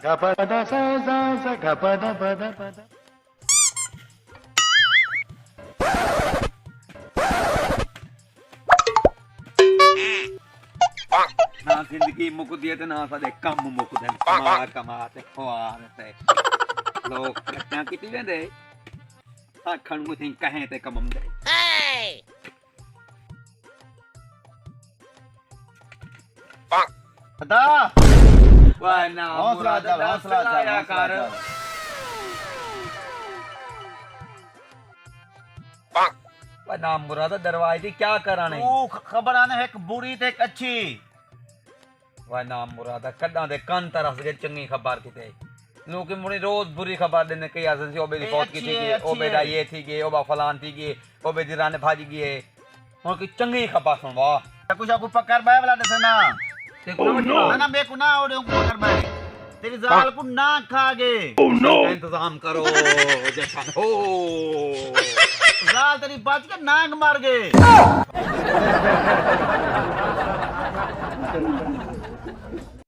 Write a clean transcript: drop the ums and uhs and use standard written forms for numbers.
Gapada sa sa sa gapada pada pada. ना जिंदगी मुक दिए ते ना साडे कम मुक दे कमा कमा ते खुआर ते लोग तरक्कियां कीती वेंदे आखण को थिं कहे ते कमम दे Ada. वाह ना हौसला चल हौसला कर. वाह ना मुराद दरवाजे दी क्या कराने तू खबर आने एक बुरी ते एक अच्छी. वाह ना मुराद कदा दे कान तरस के चंगी खबर किते लोग मुड़ी रोज बुरी खबर देने कई आसन से ओबे दी फौत की थी ओबे दा ये थी के ओबा फलान थी के ओबे दी राने भाजी गए हुन की चंगी खबर सुन वाह कुछ आपको पकड़ बाय वाला दसना. ते को ना ना बे को ना ओडे को पकड़ बाय. तेरी जाल को ना खागे. इंतजाम करो जैसा हो जाल तेरी बच के नाक मार गए.